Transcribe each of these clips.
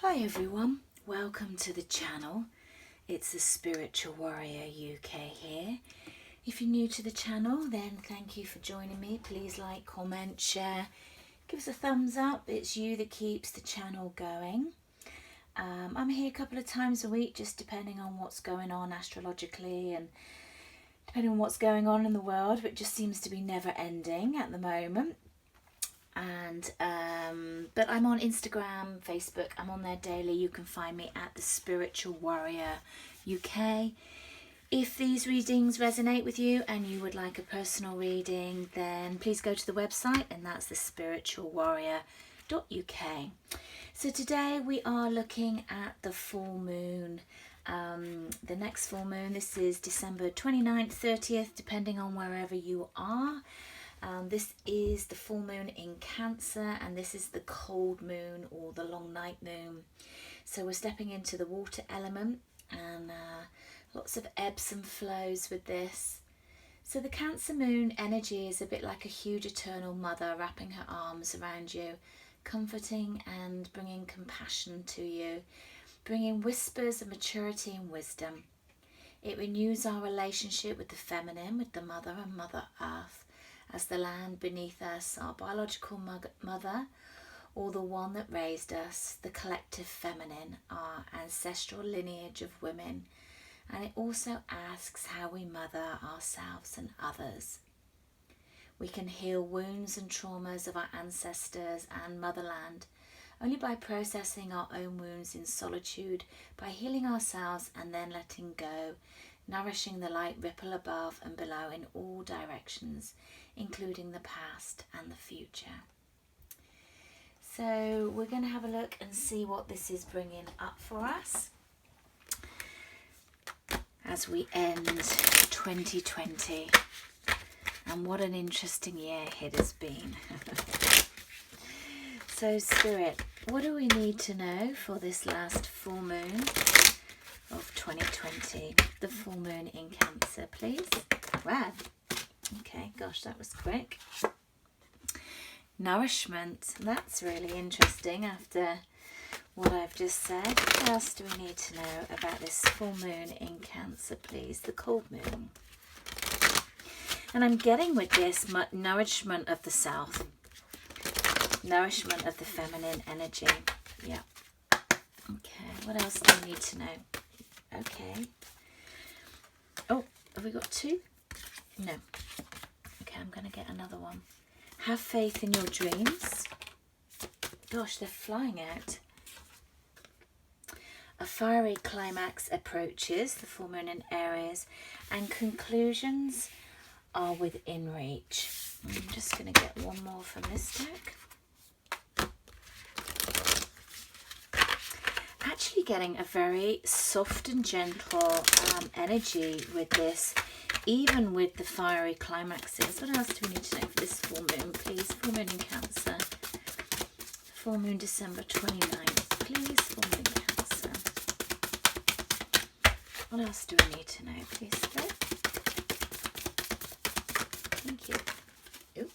Hi everyone, welcome to the channel. It's the Spiritual Warrior UK here. If you're new to the channel, then thank you for joining me. Please like, comment, share, give us a thumbs up. It's you that keeps the channel going. I'm here a couple of times a week, just depending on what's going on astrologically and depending on what's going on in the world, which just seems to be never ending at the moment. And but I'm on Instagram, Facebook, I'm on there daily. You can find me at the Spiritual Warrior UK. If these readings resonate with you and you would like a personal reading, then please go to the website, and that's the spiritualwarrior.uk. So today we are looking at the full moon, the next full moon. This is December 29th, 30th, depending on wherever you are. This is the full moon in Cancer, and this is the cold moon or the long night moon. So we're stepping into the water element, and lots of ebbs and flows with this. So the Cancer moon energy is a bit like a huge eternal mother wrapping her arms around you, comforting and bringing compassion to you, bringing whispers of maturity and wisdom. It renews our relationship with the feminine, with the mother and Mother Earth, as the land beneath us, our biological mother, or the one that raised us, the collective feminine, our ancestral lineage of women. And it also asks how we mother ourselves and others. We can heal wounds and traumas of our ancestors and motherland only by processing our own wounds in solitude, by healing ourselves and then letting go, nourishing the light ripple above and below in all directions, including the past and the future. So we're going to have a look and see what this is bringing up for us as we end 2020. And what an interesting year it has been. So Spirit, what do we need to know for this last full moon of 2020? The full moon in Cancer, please. Wow. Okay, gosh, that was quick. Nourishment. That's really interesting after what I've just said. What else do we need to know about this full moon in Cancer, please? The cold moon. And I'm getting with this nourishment of the self. Nourishment of the feminine energy. Yeah. Okay, what else do we need to know? Okay. Oh, have we got two? No. Okay, I'm going to get another one. Have faith in your dreams. Gosh, they're flying out. A fiery climax approaches, the full moon in Aries, and conclusions are within reach. I'm just going to get one more from this deck. Actually getting a very soft and gentle energy with this, even with the fiery climaxes. What else do we need to know for this full moon, please? Full moon in Cancer. Full moon December 29th, please. Full moon in Cancer. What else do we need to know, please, Spirit? Thank you. Ooh.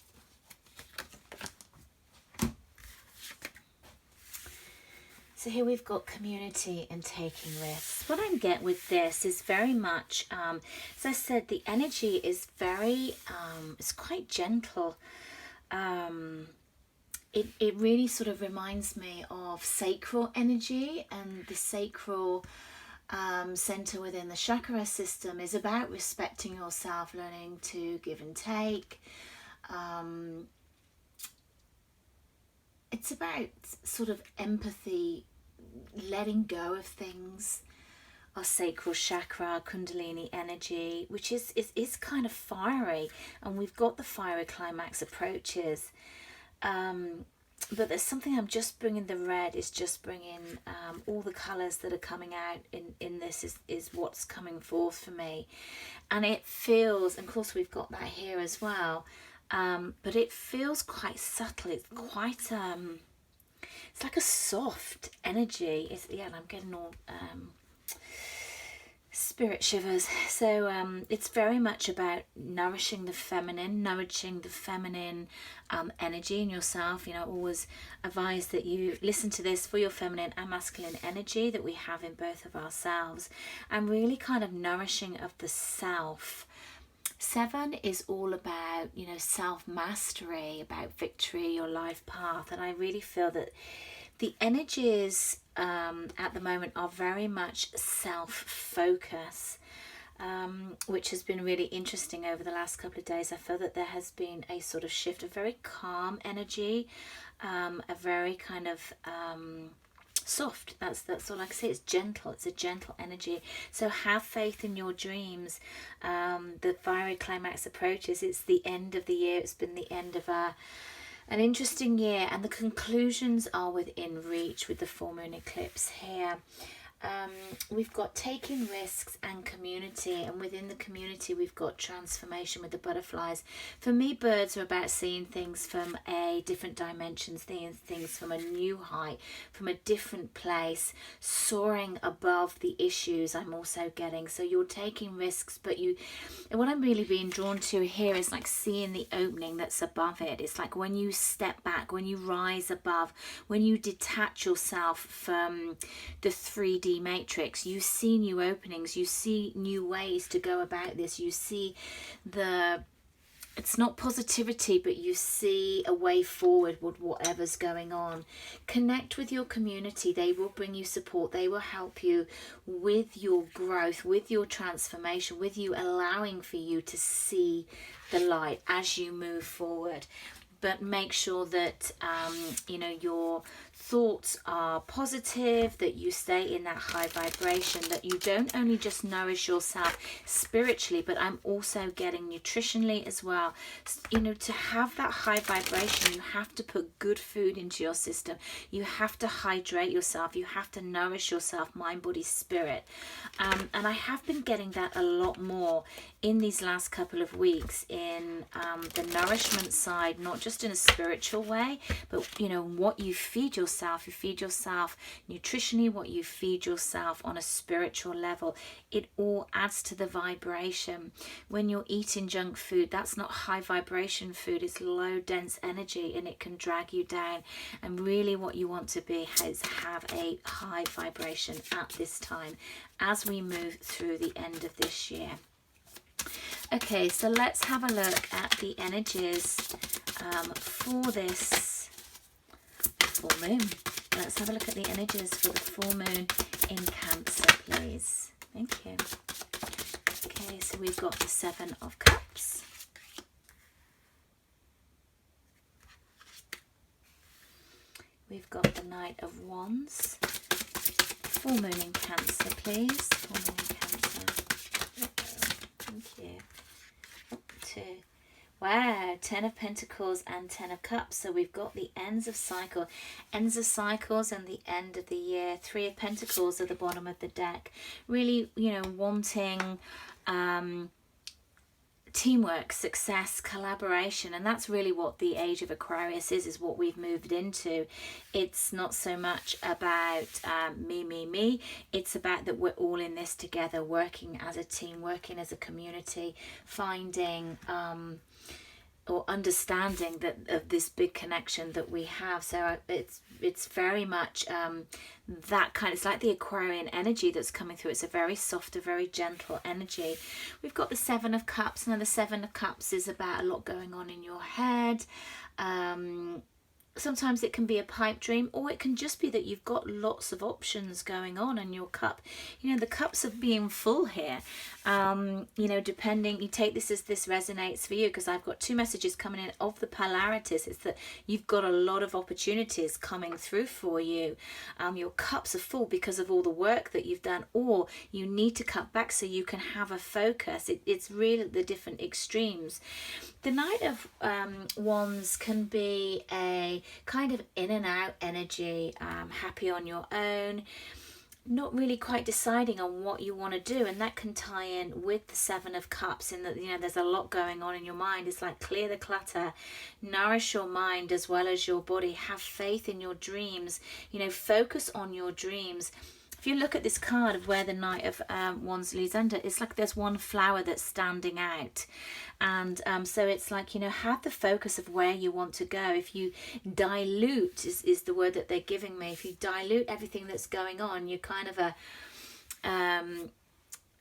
So here we've got community and taking risks. What I get with this is very much, as I said, the energy is very, it's quite gentle. It really sort of reminds me of sacral energy, and the sacral center within the chakra system is about respecting yourself, learning to give and take. It's about sort of empathy, letting go of things. Our sacral chakra, our kundalini energy, which is kind of fiery, and we've got the fiery climax approaches. But there's something I'm just bringing, the red is just bringing all the colours that are coming out in this is what's coming forth for me. And it feels, and of course we've got that here as well, but it feels quite subtle. It's quite, it's like a soft energy. Yeah, and I'm getting all Spirit shivers. So it's very much about nourishing the feminine energy in yourself. I always advise that you listen to this for your feminine and masculine energy that we have in both of ourselves, and really kind of nourishing of the self. 7 is all about, self-mastery, about victory, your life path. And I really feel that the energies at the moment are very much self-focus, which has been really interesting over the last couple of days. I feel that there has been a sort of shift, a very calm energy, a very kind of soft. That's all I can say. It's gentle. It's a gentle energy. So have faith in your dreams. The fiery climax approaches. It's the end of the year. It's been the end of an interesting year, and the conclusions are within reach with the full moon eclipse here. We've got taking risks and community, and within the community we've got transformation with the butterflies. For me, birds are about seeing things from a different dimension, seeing things from a new height, from a different place, soaring above the issues I'm also getting. So you're taking risks, but what I'm really being drawn to here is like seeing the opening that's above it. It's like when you step back, when you rise above, when you detach yourself from the 3D matrix, you see new openings, you see new ways to go about this. You see it's not positivity, but you see a way forward with whatever's going on. Connect with your community. They will bring you support. They will help you with your growth, with your transformation, with you allowing for you to see the light as you move forward. But make sure that your thoughts are positive, that you stay in that high vibration, that you don't only just nourish yourself spiritually, but I'm also getting nutritionally as well. To have that high vibration, you have to put good food into your system. You have to hydrate yourself. You have to nourish yourself, mind, body, spirit. And I have been getting that a lot more in these last couple of weeks in the nourishment side, not just in a spiritual way, but what you feed yourself. You feed yourself nutritionally, what you feed yourself on a spiritual level. It all adds to the vibration. When you're eating junk food, that's not high vibration food. It's low dense energy, and it can drag you down. And really what you want to be is have a high vibration at this time as we move through the end of this year. Okay, so let's have a look at the energies for this full moon. Let's have a look at the energies for the full moon in Cancer, please. Thank you. Okay, so we've got the 7 of Cups. We've got the Knight of Wands. Full moon in Cancer, please. Full moon in Cancer. Thank you. 2. Wow, 10 of Pentacles and 10 of Cups. So we've got the ends of cycles and the end of the year. 3 of Pentacles at the bottom of the deck. Really, wanting teamwork, success, collaboration, and that's really what the age of Aquarius is what we've moved into. It's not so much about me. It's about that we're all in this together, working as a team, working as a community, finding or understanding that of this big connection that we have. So it's very much that kind. It's like the Aquarian energy that's coming through. It's a very soft, a very gentle energy. We've got the 7 of Cups. Now the 7 of Cups is about a lot going on in your head. Sometimes it can be a pipe dream, or it can just be that you've got lots of options going on in your cup. The cups of being full here. Depending, you take this as this resonates for you, because I've got 2 messages coming in of the polarities. It's that you've got a lot of opportunities coming through for you. Your cups are full because of all the work that you've done, or you need to cut back so you can have a focus. It's really the different extremes. The Knight of Wands can be a kind of in and out energy, happy on your own, not really quite deciding on what you want to do, and that can tie in with the 7 of Cups in that there's a lot going on in your mind. It's like clear the clutter, nourish your mind as well as your body, have faith in your dreams, focus on your dreams. if you look at this card of where the Knight of Wands leads under, it's like there's one flower that's standing out. And so it's like, you know, have the focus of where you want to go. If you dilute, is the word that they're giving me, if you dilute everything that's going on, you're kind of a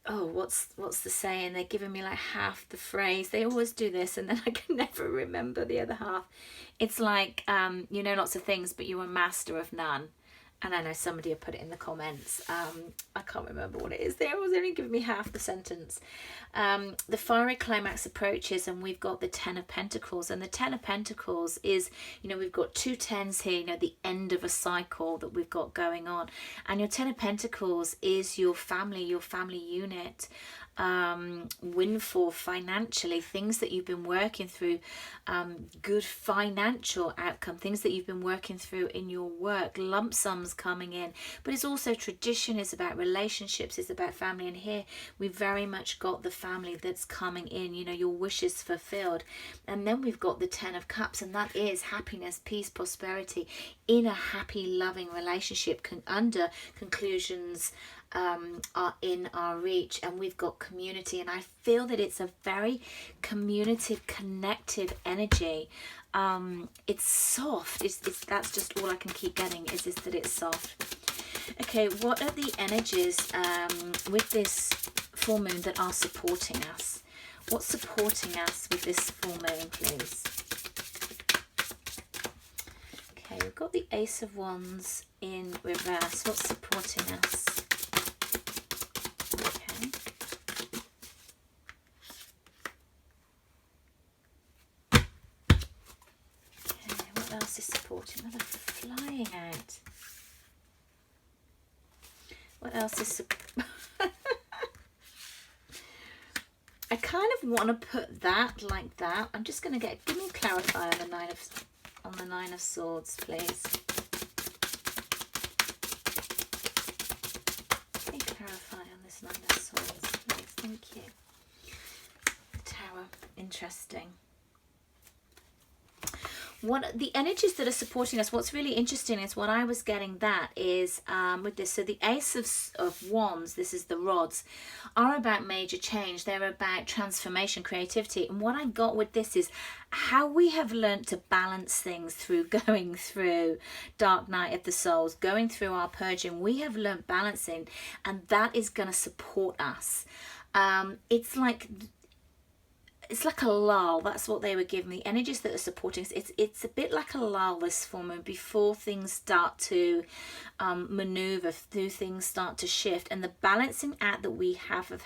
oh, what's the saying? They're giving me like half the phrase. They always do this, and then I can never remember the other half. It's like, you know lots of things, but you're a master of none. And I know somebody will put it in the comments. I can't remember what it is. They always only give me half the sentence. The fiery climax approaches, and we've got the Ten of Pentacles. And the Ten of Pentacles is, you know, we've got two tens here, you know, the end of a cycle that we've got going on. And your Ten of Pentacles is your family unit. Windfall financially, things that you've been working through, good financial outcome, things that you've been working through in your work, lump sums coming in. But it's also tradition, it's about relationships, it's about family. And here we've very much got the family that's coming in, you know, your wishes fulfilled. And then we've got the Ten of Cups, and that is happiness, peace, prosperity in a happy, loving relationship. Under conclusions are in our reach, and we've got community, and I feel that it's a very communicative, connected energy. It's soft. It's that's just all I can keep getting is that it's soft. Okay, what are the energies with this full moon that are supporting us? What's supporting us with this full moon, please? Okay, we've got the Ace of Wands in reverse. What's supporting us? Is supporting? Oh, they're flying out. What else is I kind of want to put that like that. I'm just going to give me a clarifier on the Nine of Swords, please. Let me clarify on this Nine of Swords, please. Thank you. The Tower, interesting. What the energies that are supporting us, what's really interesting is what I was getting that is with this. So the Ace of Wands, this is the rods, are about major change. They're about transformation, creativity. And what I got with this is how we have learned to balance things through going through Dark Night of the Souls, going through our purging. We have learned balancing, and that is going to support us. It's like a lull. That's what they were giving me. Energies that are supporting us. It's a bit like a lull, this full moon, before things start to maneuver, through things start to shift. And the balancing act that we have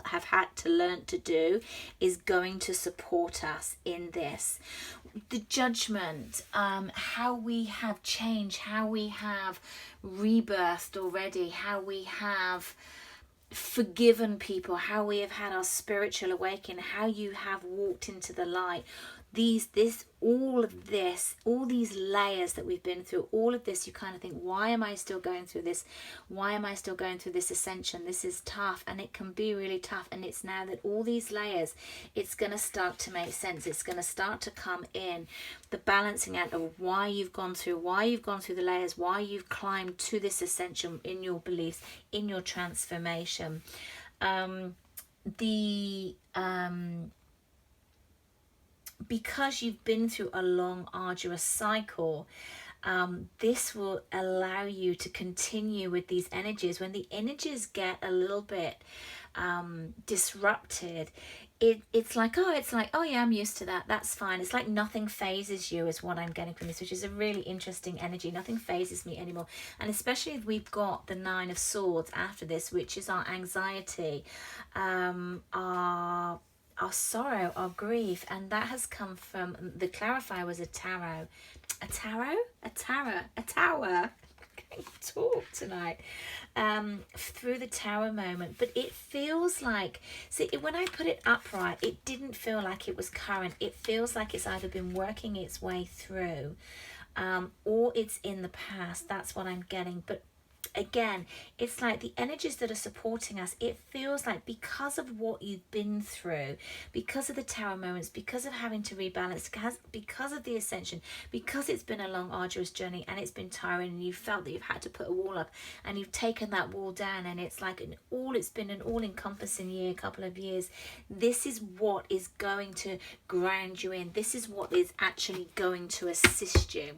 had to learn to do is going to support us in this. The judgment, how we have changed, how we have rebirthed already, how we have forgiven people, how we have had our spiritual awakening, how you have walked into the light. All these layers that we've been through, all of this, you kind of think, why am I still going through this? Why am I still going through this ascension? This is tough, and it can be really tough. And it's now that all these layers, it's going to start to make sense. It's going to start to come in, the balancing out of why you've gone through the layers, why you've climbed to this ascension in your beliefs, in your transformation. Because you've been through a long, arduous cycle, this will allow you to continue with these energies. When the energies get a little bit disrupted, it's like, oh yeah, I'm used to that. That's fine. It's like nothing phases you is what I'm getting from this, which is a really interesting energy. Nothing phases me anymore. And especially if we've got the Nine of Swords after this, which is our anxiety, our sorrow, our grief, and that has come from, the clarifier was a tower. I can't talk tonight. Through the Tower moment, but it feels like, see, when I put it upright, it didn't feel like it was current. It feels like it's either been working its way through, or it's in the past. That's what I'm getting. But again, it's like the energies that are supporting us, it feels like because of what you've been through, because of the tower moments, because of having to rebalance, because of the ascension, because it's been a long arduous journey and it's been tiring, and you felt that you've had to put a wall up and you've taken that wall down, and it's like it's been an all-encompassing year, couple of years. This is what is going to ground you in. This is what is actually going to assist you.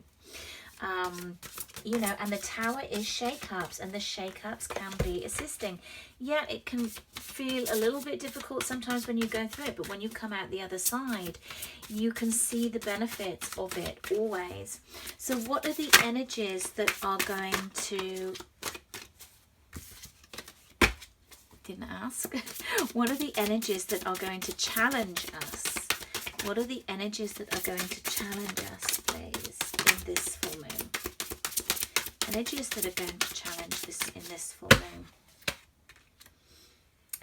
You know, and the tower is shake-ups, and the shake-ups can be assisting. Yeah, it can feel a little bit difficult sometimes when you go through it, but when you come out the other side, you can see the benefits of it always. So what are the energies that are going to... Didn't ask. What are the energies that are going to challenge us? What are the energies that are going to challenge us, please, in this full moon? Energies that are going to challenge this in this full moon.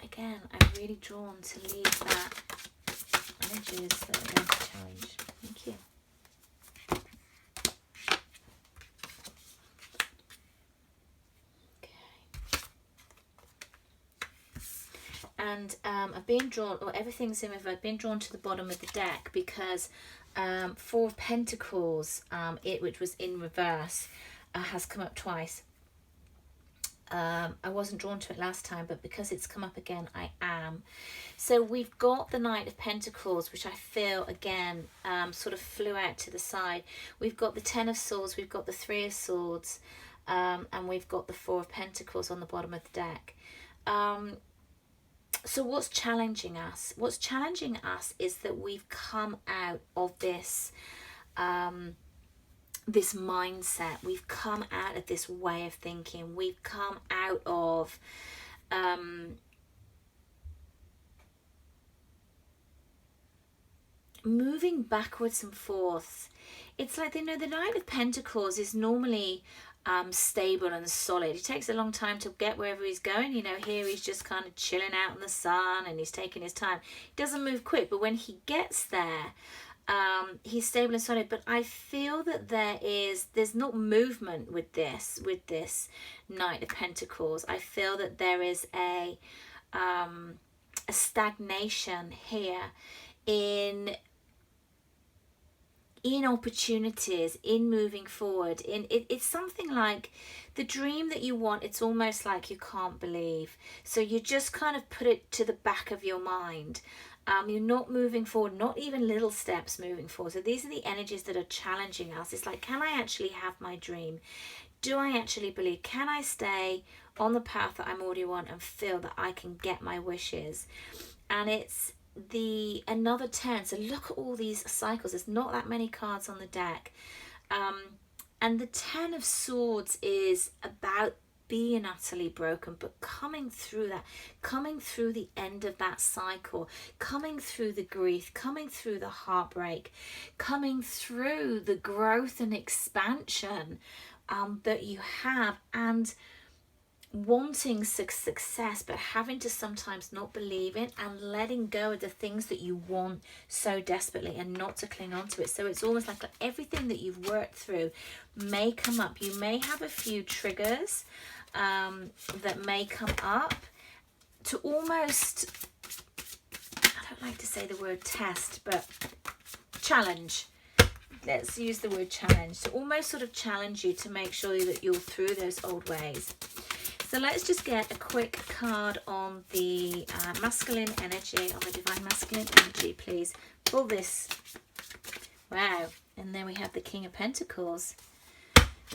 Again, I'm really drawn to leave that. Energies that are going to challenge. Thank you. And I've been drawn, or everything's in reverse. I've been drawn to the bottom of the deck because Four of Pentacles, which was in reverse, has come up twice. I wasn't drawn to it last time, but because it's come up again, I am. So we've got the Knight of Pentacles, which I feel, again, sort of flew out to the side. We've got the Ten of Swords, we've got the Three of Swords, and we've got the Four of Pentacles on the bottom of the deck. So what's challenging us? What's challenging us is that we've come out of this this mindset. We've come out of this way of thinking. We've come out of moving backwards and forth. It's like, you know, the Knight of Pentacles is normally stable and solid. It takes a long time to get wherever he's going. You know, here he's just kind of chilling out in the sun and he's taking his time. He doesn't move quick, but when he gets there, he's stable and solid. But I feel that there's not movement with this Knight of Pentacles. I feel that there is a stagnation here in opportunities, in moving forward. It's something like the dream that you want. It's almost like you can't believe, so you just kind of put it to the back of your mind. You're not moving forward, not even little steps moving forward. So these are the energies that are challenging us. It's like, can I actually have my dream? Do I actually believe? Can I stay on the path that I'm already on and feel that I can get my wishes? And it's another 10. So look at all these cycles. There's not that many cards on the deck. And the 10 of Swords is about being utterly broken, but coming through that, coming through the end of that cycle, coming through the grief, coming through the heartbreak, coming through the growth and expansion that you have, and wanting success, but having to sometimes not believe it and letting go of the things that you want so desperately and not to cling on to it. So it's almost like everything that you've worked through may come up. You may have a few triggers that may come up to almost, I don't like to say the word test, but challenge. Let's use the word challenge. To almost sort of challenge you to make sure that you're through those old ways. So let's just get a quick card on the masculine energy, on the divine masculine energy, please, for this. Wow. And then we have the King of Pentacles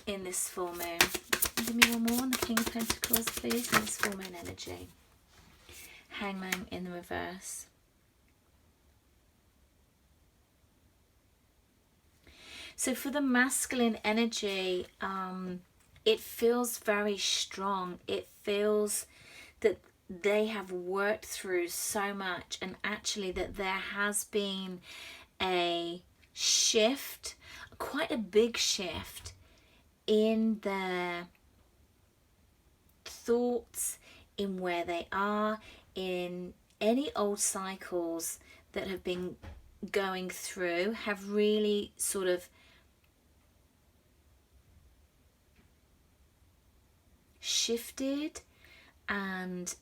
in this full moon. Give me one more on the King of Pentacles, please, in this full moon energy. Hangman in the reverse. So for the masculine energy, it feels very strong. It feels that they have worked through so much, and actually that there has been a shift, quite a big shift in their thoughts, in where they are, in any old cycles that have been going through, have really sort of shifted and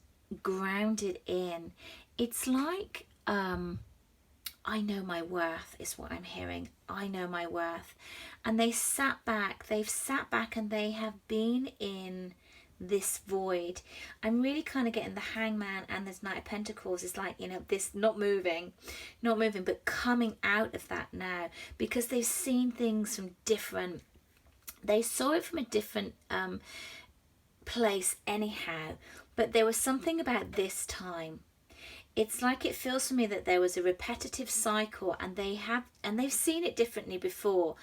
grounded in. It's like, I know my worth is what I'm hearing. I know my worth. And they've sat back and they have been in this void. I'm really kind of getting the Hangman and this Knight of Pentacles. It's like, this not moving, but coming out of that now, because they've seen things from different, they saw it from a different place anyhow. But there was something about this time. It's like, it feels for me that there was a repetitive cycle, and they've seen it differently before,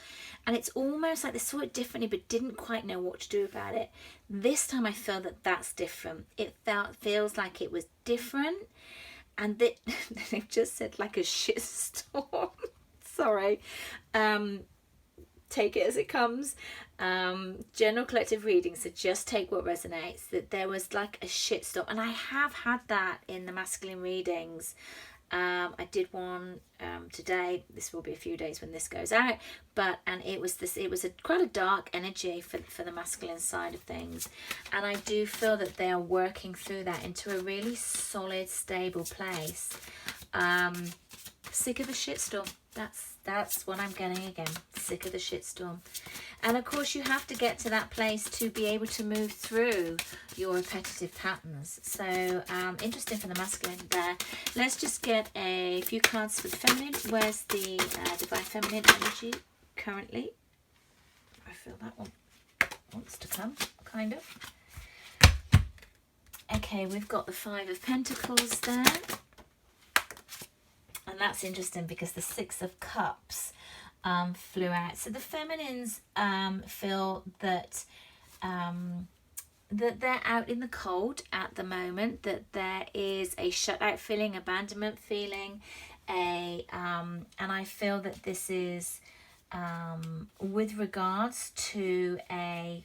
and it's almost like they saw it differently but didn't quite know what to do about it. This time I feel that that's different. It feels like it was different, and they've just said like a shitstorm. Sorry. Take it as it comes. General collective reading, so just take what resonates. That there was like a shitstorm, and I have had that in the masculine readings. I did one today. This will be a few days when this goes out, and it was quite a dark energy for the masculine side of things, and I do feel that they are working through that into a really solid, stable place. Sick of the shitstorm. That's what I'm getting again. Sick of the shitstorm. And of course you have to get to that place to be able to move through your repetitive patterns. So interesting for the masculine there. Let's just get a few cards for the feminine. Where's the divine feminine energy currently? I feel that one wants to come, kind of. Okay, we've got the Five of Pentacles there. And that's interesting because the Six of Cups flew out. So the feminines feel that that they're out in the cold at the moment, that there is a shut out feeling, abandonment feeling, and I feel that this is with regards to a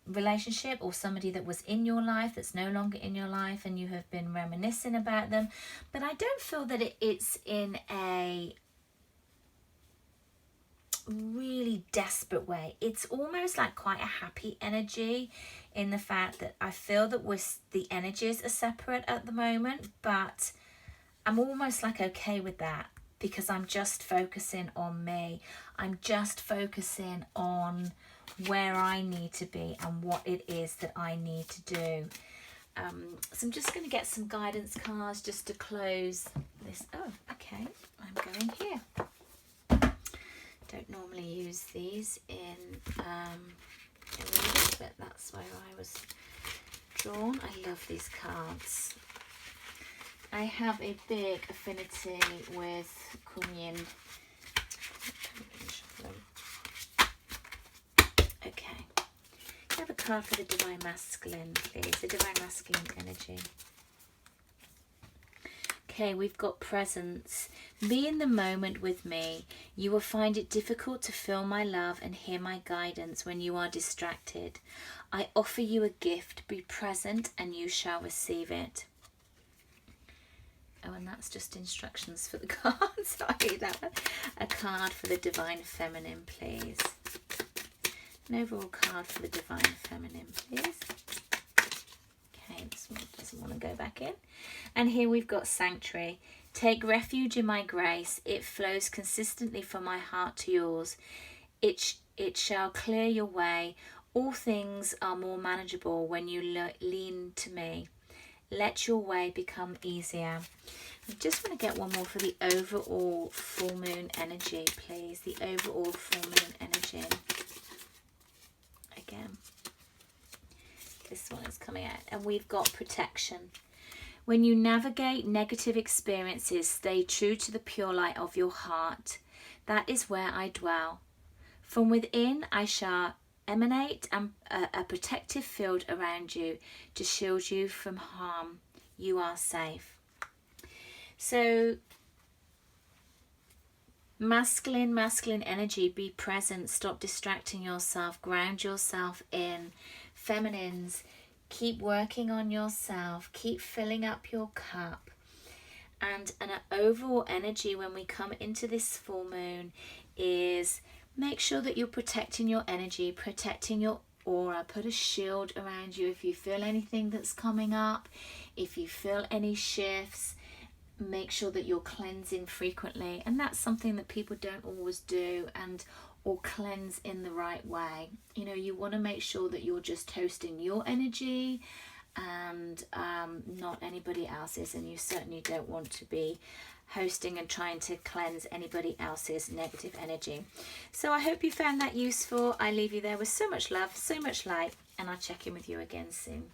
relationship or somebody that was in your life that's no longer in your life, and you have been reminiscing about them. But I don't feel that it's in a really desperate way. It's almost like quite a happy energy, in the fact that I feel that the energies are separate at the moment, but I'm almost like okay with that, because I'm just focusing on me. I'm just focusing on where I need to be and what it is that I need to do. So I'm just going to get some guidance cards just to close this. Oh, okay. I'm going here. Don't normally use these in reading, but that's where I was drawn. I love these cards. I have a big affinity with Kunyin. Okay. Have a card for the Divine Masculine, please. The Divine Masculine energy. Okay, we've got presence. Be in the moment with me. You will find it difficult to feel my love and hear my guidance when you are distracted. I offer you a gift. Be present and you shall receive it. Oh, and that's just instructions for the cards. Sorry, that one. A card for the Divine Feminine, please. An overall card for the Divine Feminine, please. Okay, this one doesn't want to go back in. And here we've got Sanctuary. Take refuge in my grace. It flows consistently from my heart to yours. It shall clear your way. All things are more manageable when you lean to me. Let your way become easier. I just want to get one more for the overall full moon energy, please. The overall full moon energy. Again, this one is coming out. And we've got protection. When you navigate negative experiences, stay true to the pure light of your heart. That is where I dwell. From within, I shall emanate a protective field around you to shield you from harm. You are safe. So masculine energy, be present, stop distracting yourself, ground yourself in. Feminines, keep working on yourself, keep filling up your cup. And an overall energy when we come into this full moon is make sure that you're protecting your energy, protecting your aura, put a shield around you if you feel anything that's coming up, if you feel any shifts. Make sure that you're cleansing frequently, and that's something that people don't always do, and or cleanse in the right way. You know, you want to make sure that you're just hosting your energy and not anybody else's, and you certainly don't want to be hosting and trying to cleanse anybody else's negative energy. So I hope you found that useful. I leave you there with so much love, so much light, and I'll check in with you again soon.